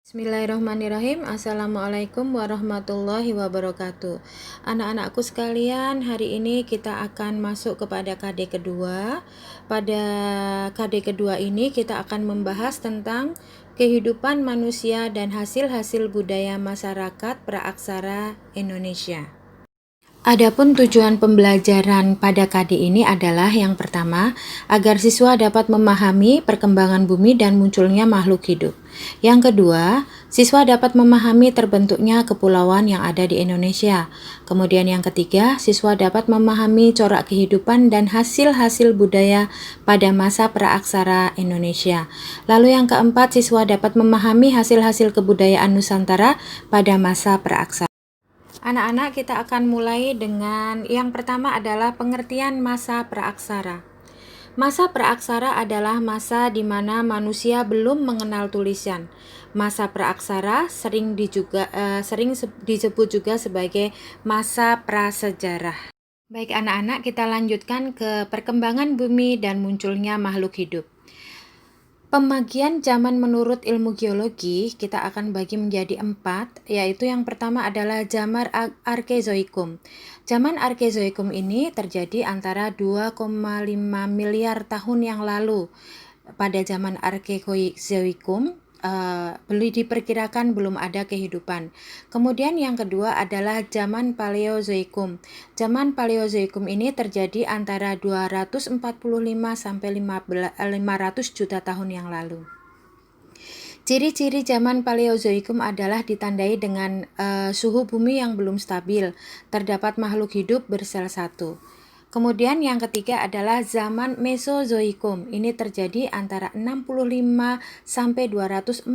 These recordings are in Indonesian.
Bismillahirrahmanirrahim. Assalamualaikum warahmatullahi wabarakatuh. Anak-anakku sekalian, hari ini kita akan masuk kepada KD kedua. Pada KD kedua ini kita akan membahas tentang kehidupan manusia dan hasil-hasil budaya masyarakat praaksara Indonesia. Adapun tujuan pembelajaran pada KD ini adalah yang pertama, agar siswa dapat memahami perkembangan bumi dan munculnya makhluk hidup. Yang kedua, siswa dapat memahami terbentuknya kepulauan yang ada di Indonesia. Kemudian yang ketiga, siswa dapat memahami corak kehidupan dan hasil-hasil budaya pada masa praaksara Indonesia. Lalu yang keempat, siswa dapat memahami hasil-hasil kebudayaan Nusantara pada masa praaksara. Anak-anak, kita akan mulai dengan yang pertama adalah pengertian masa praaksara. Masa praaksara adalah masa di mana manusia belum mengenal tulisan. Masa praaksara sering disebut juga sebagai masa prasejarah. Baik anak-anak, kita lanjutkan ke perkembangan bumi dan munculnya makhluk hidup. Pembagian zaman menurut ilmu geologi kita akan bagi menjadi 4, yaitu yang pertama adalah zaman Arkezoikum. Zaman Arkezoikum ini terjadi antara 2,5 miliar tahun yang lalu. Pada zaman Arkezoikum diperkirakan belum ada kehidupan. Kemudian yang kedua adalah zaman Paleozoikum. Zaman Paleozoikum ini terjadi antara 245 sampai 500 juta tahun yang lalu. Ciri-ciri zaman Paleozoikum adalah ditandai dengan suhu bumi yang belum stabil, terdapat makhluk hidup bersel satu. Kemudian yang ketiga adalah zaman Mesozoikum. Ini terjadi antara 65 sampai 245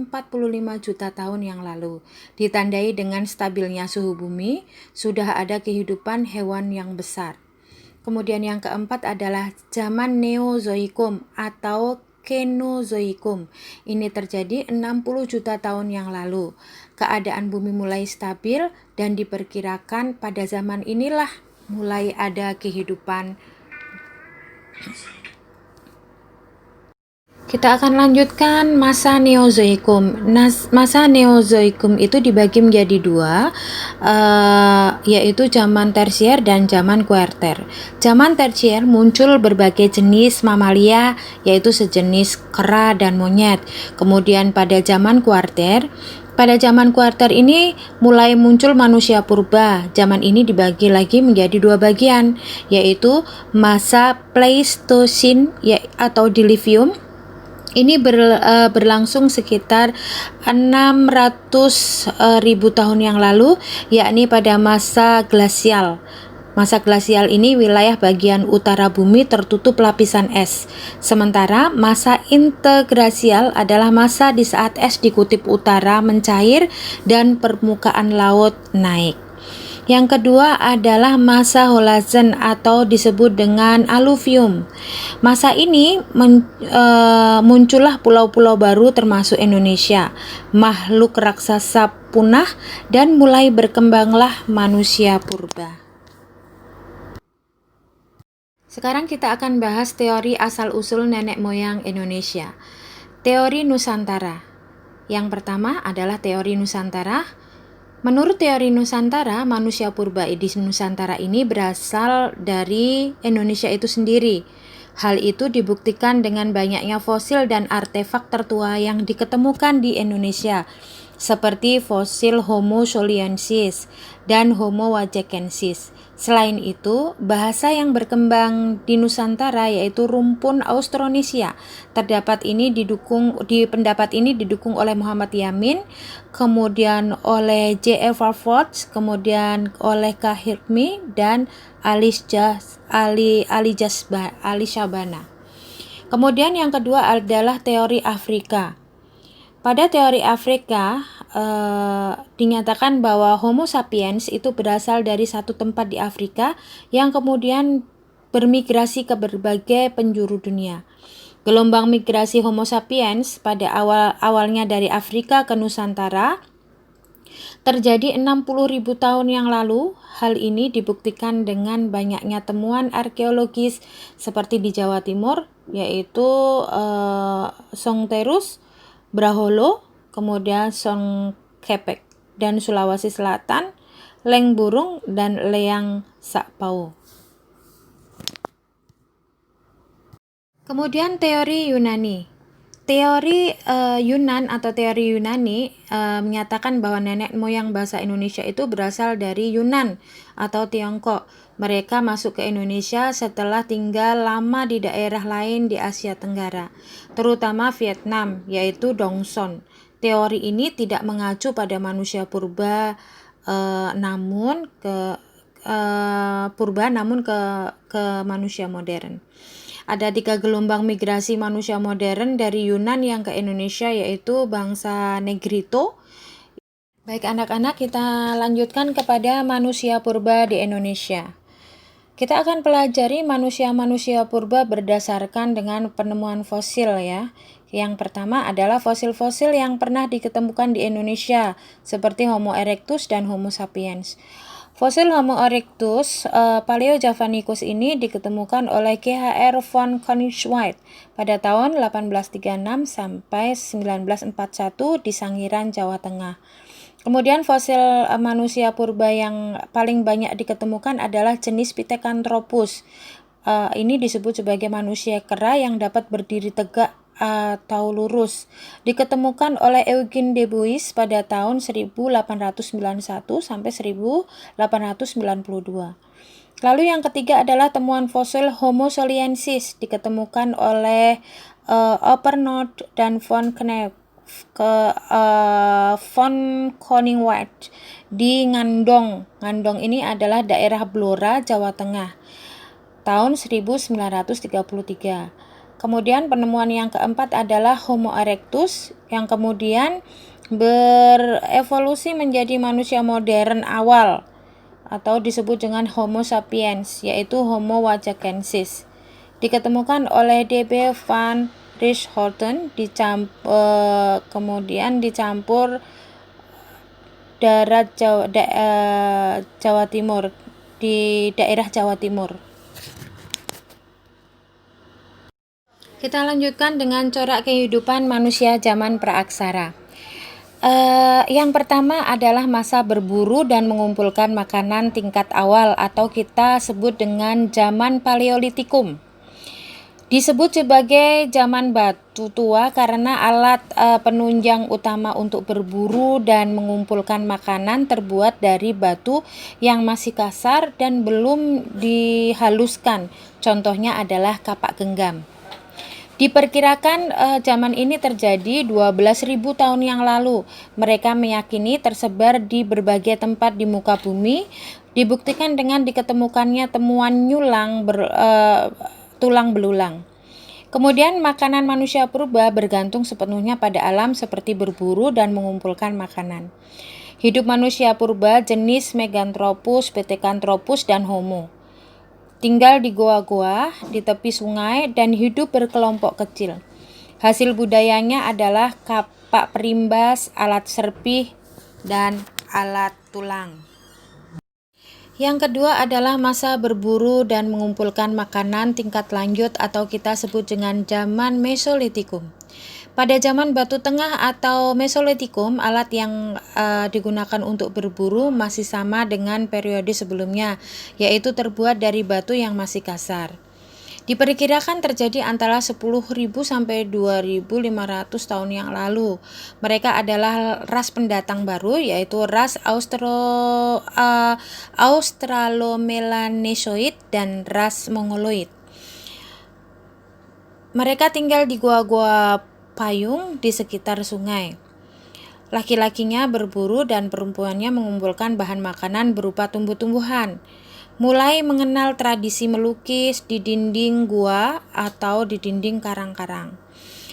juta tahun yang lalu. Ditandai dengan stabilnya suhu bumi, sudah ada kehidupan hewan yang besar. Kemudian yang keempat adalah zaman Neozoikum atau Kenozoikum. Ini terjadi 60 juta tahun yang lalu. Keadaan bumi mulai stabil dan diperkirakan pada zaman inilah mulai ada kehidupan. Kita akan lanjutkan masa Neozoikum. Masa Neozoikum itu dibagi menjadi dua, yaitu zaman tersier dan zaman kuarter. Zaman tersier muncul berbagai jenis mamalia, yaitu sejenis kera dan monyet. Kemudian pada zaman kuarter ini mulai muncul manusia purba. Zaman ini dibagi lagi menjadi dua bagian, yaitu masa Pleistocene atau Diluvium. Ini berlangsung sekitar 600.000 tahun yang lalu, yakni pada masa glasial. Masa glasial ini wilayah bagian utara bumi tertutup lapisan es. Sementara masa interglasial adalah masa di saat es di kutub utara mencair dan permukaan laut naik. Yang kedua adalah masa Holocene atau disebut dengan Aluvium. Masa ini muncullah pulau-pulau baru termasuk Indonesia. Makhluk raksasa punah dan mulai berkembanglah manusia purba. Sekarang kita akan bahas teori asal-usul nenek moyang Indonesia. Teori Nusantara. Yang pertama adalah teori Nusantara. Menurut teori Nusantara, manusia purba di Nusantara ini berasal dari Indonesia itu sendiri. Hal itu dibuktikan dengan banyaknya fosil dan artefak tertua yang diketemukan di Indonesia, seperti fosil Homo soliensis dan Homo wajakensis. Selain itu, bahasa yang berkembang di Nusantara yaitu rumpun Austronesia. Pendapat ini didukung oleh Muhammad Yamin, kemudian oleh J.F. Warford, kemudian oleh K. Hirmi dan Ali Syabana. Kemudian yang kedua adalah teori Afrika. Pada teori Afrika dinyatakan bahwa Homo sapiens itu berasal dari satu tempat di Afrika yang kemudian bermigrasi ke berbagai penjuru dunia. Gelombang migrasi Homo sapiens pada awalnya dari Afrika ke Nusantara terjadi 60.000 tahun yang lalu. Hal ini dibuktikan dengan banyaknya temuan arkeologis seperti di Jawa Timur, yaitu Songterus, Braholo, kemudian Songkhepek, dan Sulawesi Selatan Leng Burung dan Leang Sakpao. Kemudian teori Yunani. Teori Yunan atau teori Yunani menyatakan bahwa nenek moyang bahasa Indonesia itu berasal dari Yunan atau Tiongkok. Mereka masuk ke Indonesia setelah tinggal lama di daerah lain di Asia Tenggara, terutama Vietnam, yaitu Dongson. Teori ini tidak mengacu pada manusia purba, namun ke manusia modern. Ada 3 gelombang migrasi manusia modern dari Yunan yang ke Indonesia, yaitu bangsa Negrito. Baik anak-anak, kita lanjutkan kepada manusia purba di Indonesia. Kita akan pelajari manusia-manusia purba berdasarkan dengan penemuan fosil ya. Yang pertama adalah fosil-fosil yang pernah diketemukan di Indonesia, seperti Homo erectus dan Homo sapiens. Fosil Homo erectus Paleojavanicus ini diketemukan oleh K.H.R. von Koenigswald pada tahun 1836 sampai 1941 di Sangiran, Jawa Tengah. Kemudian fosil manusia purba yang paling banyak diketemukan adalah jenis Pithecanthropus. Ini disebut sebagai manusia kera yang dapat berdiri tegak atau lurus. Diketemukan oleh Eugene Debouis pada tahun 1891 sampai 1892. Lalu yang ketiga adalah temuan fosil Homo soliensis, diketemukan oleh Opernot dan von Koningswald di Ngandong. Ngandong ini adalah daerah Blora, Jawa Tengah, tahun 1933. Kemudian penemuan yang keempat adalah Homo erectus yang kemudian berevolusi menjadi manusia modern awal atau disebut dengan Homo sapiens, yaitu Homo wajakensis. Diketemukan oleh D.B. van Richthofen, kemudian dicampur darat Jawa Timur, di daerah Jawa Timur. Kita lanjutkan dengan corak kehidupan manusia zaman praaksara. Yang pertama adalah masa berburu dan mengumpulkan makanan tingkat awal atau kita sebut dengan zaman Paleolitikum. Disebut sebagai zaman batu tua karena alat penunjang utama untuk berburu dan mengumpulkan makanan terbuat dari batu yang masih kasar dan belum dihaluskan. Contohnya adalah kapak genggam. Diperkirakan zaman ini terjadi 12.000 tahun yang lalu. Mereka meyakini tersebar di berbagai tempat di muka bumi. Dibuktikan dengan diketemukannya temuan tulang belulang. Kemudian makanan manusia purba bergantung sepenuhnya pada alam seperti berburu dan mengumpulkan makanan. Hidup manusia purba jenis Meganthropus, Pithecanthropus, dan Homo. Tinggal di goa-goa, di tepi sungai, dan hidup berkelompok kecil. Hasil budayanya adalah kapak perimbas, alat serpih, dan alat tulang. Yang kedua adalah masa berburu dan mengumpulkan makanan tingkat lanjut atau kita sebut dengan zaman Mesolitikum. Pada zaman Batu Tengah atau Mesolitikum, alat yang digunakan untuk berburu masih sama dengan periode sebelumnya, yaitu terbuat dari batu yang masih kasar. Diperkirakan terjadi antara 10.000 sampai 2.500 tahun yang lalu. Mereka adalah ras pendatang baru, yaitu ras Australomelanesioid dan ras Mongoloid. Mereka tinggal di gua-gua payung di sekitar sungai. Laki-lakinya berburu dan perempuannya mengumpulkan bahan makanan berupa tumbuh-tumbuhan. Mulai mengenal tradisi melukis di dinding gua atau di dinding karang-karang.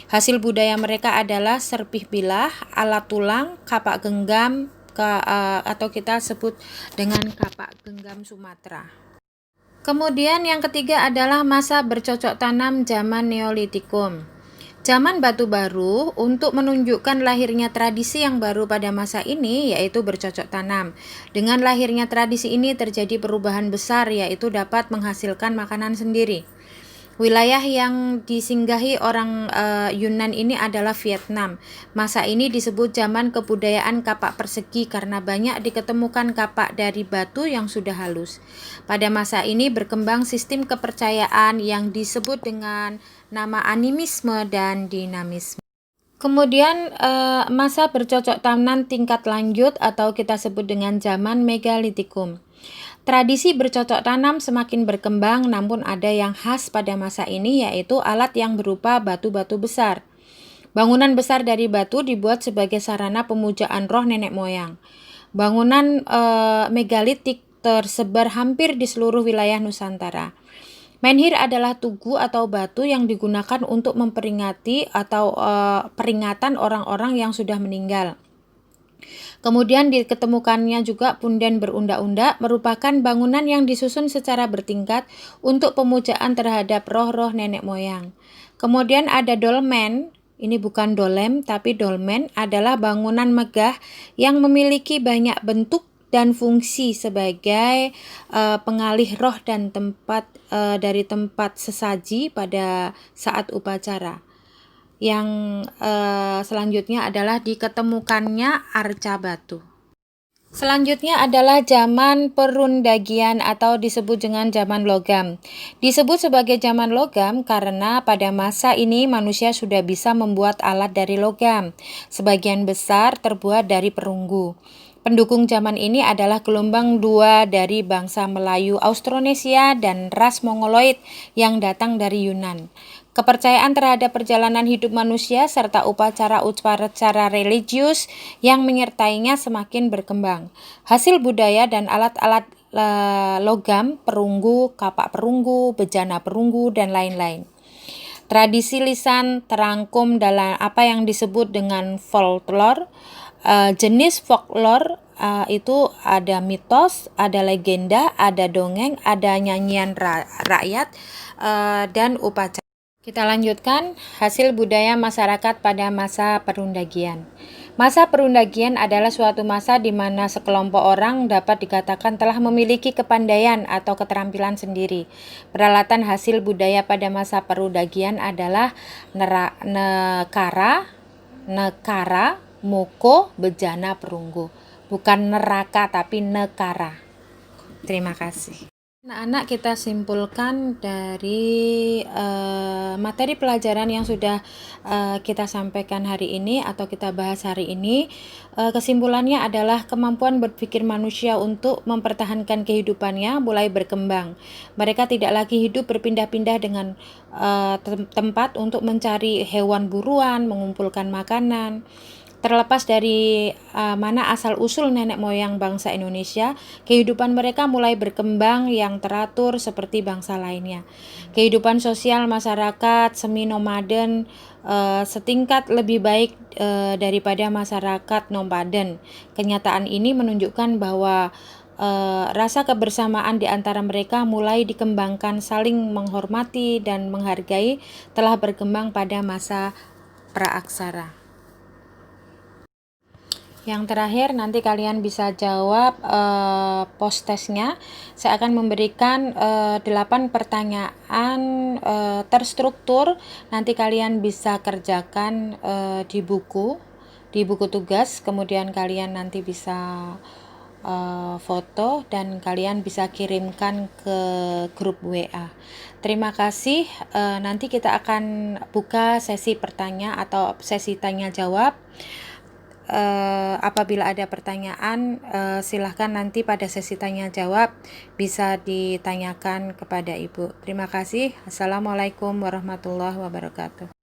Hasil budaya mereka adalah serpih bilah, alat tulang, kapak genggam atau kita sebut dengan kapak genggam Sumatera. Kemudian yang ketiga adalah masa bercocok tanam zaman Neolitikum. Zaman batu baru untuk menunjukkan lahirnya tradisi yang baru pada masa ini, yaitu bercocok tanam. Dengan lahirnya tradisi ini terjadi perubahan besar, yaitu dapat menghasilkan makanan sendiri. Wilayah yang disinggahi orang Yunan ini adalah Vietnam. Masa ini disebut zaman kebudayaan kapak persegi karena banyak diketemukan kapak dari batu yang sudah halus. Pada masa ini berkembang sistem kepercayaan yang disebut dengan nama animisme dan dinamisme. Kemudian masa bercocok tanam tingkat lanjut atau kita sebut dengan zaman Megalitikum. Tradisi bercocok tanam semakin berkembang, namun ada yang khas pada masa ini, yaitu alat yang berupa batu-batu besar. Bangunan besar dari batu dibuat sebagai sarana pemujaan roh nenek moyang. Bangunan megalitik tersebar hampir di seluruh wilayah Nusantara. Menhir adalah tugu atau batu yang digunakan untuk memperingati atau peringatan orang-orang yang sudah meninggal. Kemudian diketemukannya juga punden berundak-undak, merupakan bangunan yang disusun secara bertingkat untuk pemujaan terhadap roh-roh nenek moyang. Kemudian ada dolmen, ini bukan dolem tapi dolmen adalah bangunan megah yang memiliki banyak bentuk dan fungsi sebagai pengalih roh dan tempat dari tempat sesaji pada saat upacara. Yang selanjutnya adalah diketemukannya arca batu. Selanjutnya adalah zaman perundagian atau disebut dengan zaman logam. Disebut sebagai zaman logam karena pada masa ini manusia sudah bisa membuat alat dari logam. Sebagian besar terbuat dari perunggu. Pendukung zaman ini adalah gelombang dua dari bangsa Melayu Austronesia dan ras Mongoloid yang datang dari Yunan. Kepercayaan terhadap perjalanan hidup manusia serta upacara-upacara religius yang menyertainya semakin berkembang. Hasil budaya dan alat-alat logam, perunggu, kapak perunggu, bejana perunggu, dan lain-lain. Tradisi lisan terangkum dalam apa yang disebut dengan folklore. Jenis folklore itu ada mitos, ada legenda, ada dongeng, ada nyanyian rakyat, dan upacara. Kita lanjutkan hasil budaya masyarakat pada masa perundagian. Masa perundagian adalah suatu masa di mana sekelompok orang dapat dikatakan telah memiliki kepandaian atau keterampilan sendiri. Peralatan hasil budaya pada masa perundagian adalah nekara, moko, bejana, perunggu. Bukan neraka tapi nekara. Terima kasih. Anak-anak, kita simpulkan dari materi pelajaran yang sudah kita sampaikan hari ini atau kita bahas hari ini. Kesimpulannya adalah kemampuan berpikir manusia untuk mempertahankan kehidupannya mulai berkembang. Mereka tidak lagi hidup berpindah-pindah dengan tempat untuk mencari hewan buruan, mengumpulkan makanan. Terlepas dari mana asal-usul nenek moyang bangsa Indonesia, kehidupan mereka mulai berkembang yang teratur seperti bangsa lainnya. Kehidupan sosial masyarakat semi-nomaden setingkat lebih baik daripada masyarakat nomaden. Kenyataan ini menunjukkan bahwa rasa kebersamaan di antara mereka mulai dikembangkan, saling menghormati dan menghargai telah berkembang pada masa praaksara. Yang terakhir, nanti kalian bisa jawab post testnya. Saya akan memberikan 8 pertanyaan terstruktur. Nanti kalian bisa kerjakan di buku tugas. Kemudian kalian nanti bisa foto dan kalian bisa kirimkan ke grup WA. Terima kasih. Nanti kita akan buka sesi pertanyaan atau sesi tanya jawab. Apabila ada pertanyaan, silahkan nanti pada sesi tanya jawab bisa ditanyakan kepada Ibu. Terima kasih. Assalamualaikum warahmatullahi wabarakatuh.